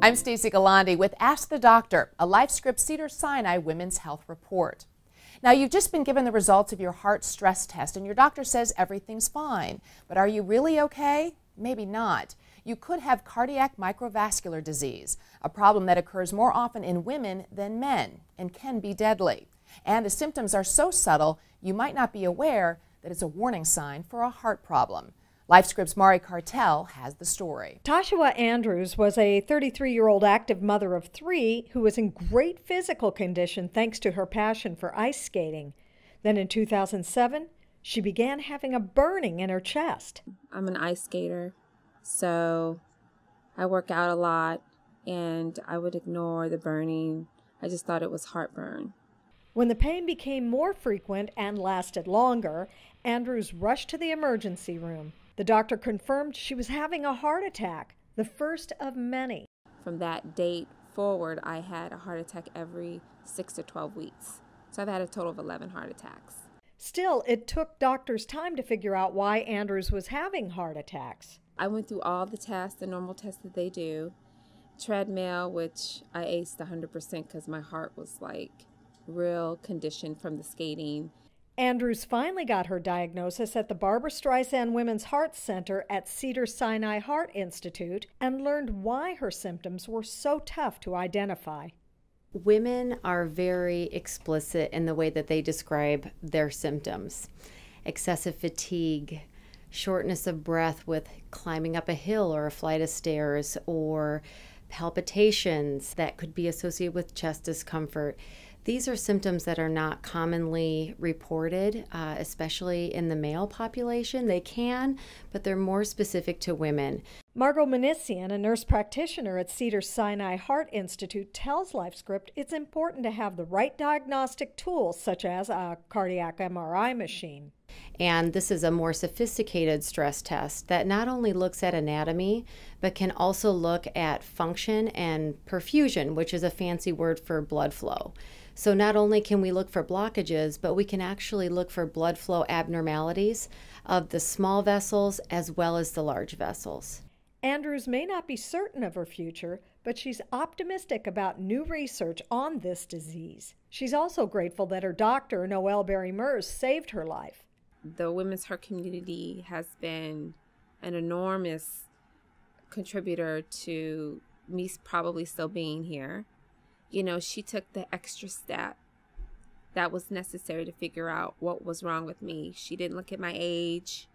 I'm Stacey Galandi with Ask the Doctor, a Lifescript Cedars-Sinai Women's Health Report. Now, you've just been given the results of your heart stress test, and your doctor says everything's fine. But are you really okay? Maybe not. You could have cardiac microvascular disease, a problem that occurs more often in women than men and can be deadly. And the symptoms are so subtle, you might not be aware that it's a warning sign for a heart problem. Lifescript's Mari Cartel has the story. Toshua Andrews was a 33-year-old active mother of 3 who was in great physical condition thanks to her passion for ice skating. Then in 2007, she began having a burning in her chest. I'm an ice skater, so I work out a lot, and I would ignore the burning. I just thought it was heartburn. When the pain became more frequent and lasted longer, Andrews rushed to the emergency room. The doctor confirmed she was having a heart attack, the first of many. From that date forward, I had a heart attack every 6 to 12 weeks. So I've had a total of 11 heart attacks. Still, it took doctors time to figure out why Andrews was having heart attacks. I went through all the tests, the normal tests that they do. Treadmill, which I aced 100% because my heart was like real conditioned from the skating. Andrews finally got her diagnosis at the Barbra Streisand Women's Heart Center at Cedars-Sinai Heart Institute and learned why her symptoms were so tough to identify. Women are very explicit in the way that they describe their symptoms. Excessive fatigue, shortness of breath with climbing up a hill or a flight of stairs, or palpitations that could be associated with chest discomfort. These are symptoms that are not commonly reported, especially in the male population. They can, but they're more specific to women. Margot Manissian, a nurse practitioner at Cedars-Sinai Heart Institute, tells Lifescript it's important to have the right diagnostic tools, such as a cardiac MRI machine. And this is a more sophisticated stress test that not only looks at anatomy, but can also look at function and perfusion, which is a fancy word for blood flow. So not only can we look for blockages, but we can actually look for blood flow abnormalities of the small vessels as well as the large vessels. Andrews may not be certain of her future, but she's optimistic about new research on this disease. She's also grateful that her doctor, Noelle Berry-Mers, saved her life. The women's heart community has been an enormous contributor to me probably still being here. You know, she took the extra step that was necessary to figure out what was wrong with me. She didn't look at my age.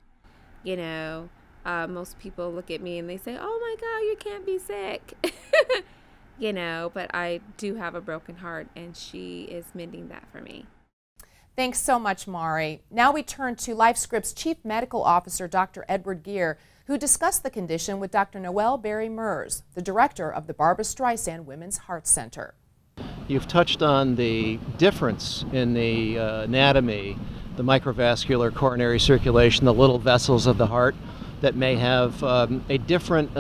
You know, most people look at me and they say, oh my God, you can't be sick. You know, but I do have a broken heart, and she is mending that for me. Thanks so much, Mari. Now we turn to Lifescript's Chief Medical Officer, Dr. Edward Geer, who discussed the condition with Dr. Noelle Berry-Mers, the director of the Barbra Streisand Women's Heart Center. You've touched on the difference in the anatomy, the microvascular coronary circulation, the little vessels of the heart that may have a different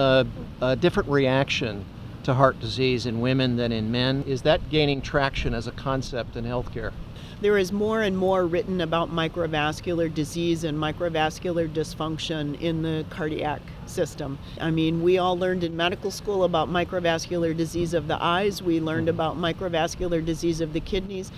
reaction to heart disease in women than in men. Is that gaining traction as a concept in healthcare? There is more and more written about microvascular disease and microvascular dysfunction in the cardiac system. I mean, we all learned in medical school about microvascular disease of the eyes. We learned about microvascular disease of the kidneys.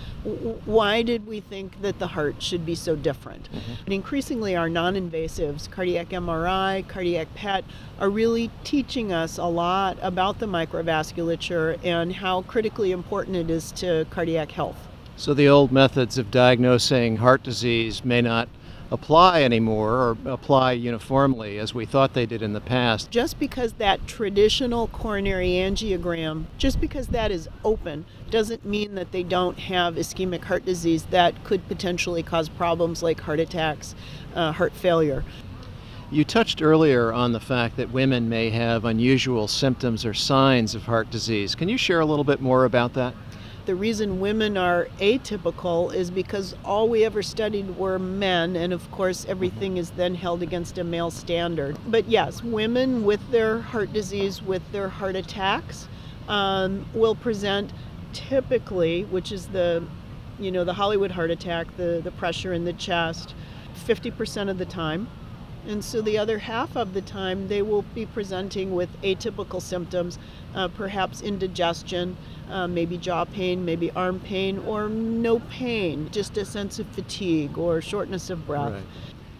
Why did we think that the heart should be so different? And increasingly, our non-invasives, cardiac MRI, cardiac PET, are really teaching us a lot about the microvasculature and how critically important it is to cardiac health. So the old methods of diagnosing heart disease may not apply anymore or apply uniformly as we thought they did in the past. Just because that traditional coronary angiogram, just because that is open, doesn't mean that they don't have ischemic heart disease that could potentially cause problems like heart attacks, heart failure. You touched earlier on the fact that women may have unusual symptoms or signs of heart disease. Can you share a little bit more about that? The reason women are atypical is because all we ever studied were men, and of course everything is then held against a male standard. But yes, women with their heart disease, with their heart attacks, will present typically, which is the Hollywood heart attack, the pressure in the chest, 50% of the time. And so the other half of the time they will be presenting with atypical symptoms, perhaps indigestion, maybe jaw pain, maybe arm pain, or no pain, just a sense of fatigue or shortness of breath. Right.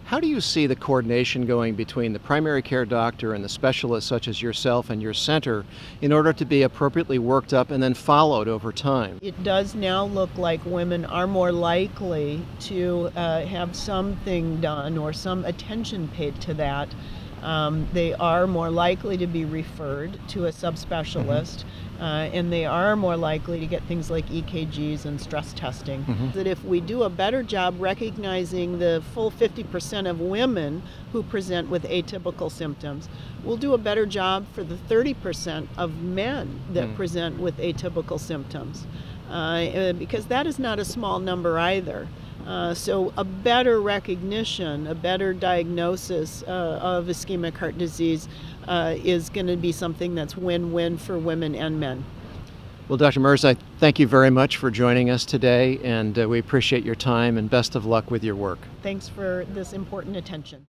How do you see the coordination going between the primary care doctor and the specialists such as yourself and your center in order to be appropriately worked up and then followed over time? It does now look like women are more likely to have something done or some attention paid to that. They are more likely to be referred to a subspecialist, and they are more likely to get things like EKGs and stress testing. That if we do a better job recognizing the full 50% of women who present with atypical symptoms, we'll do a better job for the 30% of men that present with atypical symptoms, because that is not a small number either. So a better recognition, a better diagnosis of ischemic heart disease is going to be something that's win-win for women and men. Well, Dr. Merz, I thank you very much for joining us today, and we appreciate your time and best of luck with your work. Thanks for this important attention.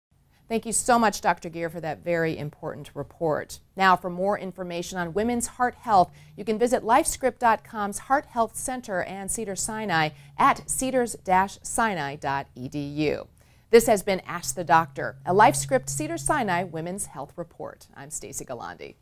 Thank you so much, Dr. Geer, for that very important report. Now, for more information on women's heart health, you can visit Lifescript.com's Heart Health Center and Cedars-Sinai at cedars-sinai.edu. This has been Ask the Doctor, a Lifescript Cedars-Sinai Women's Health Report. I'm Stacey Galandi.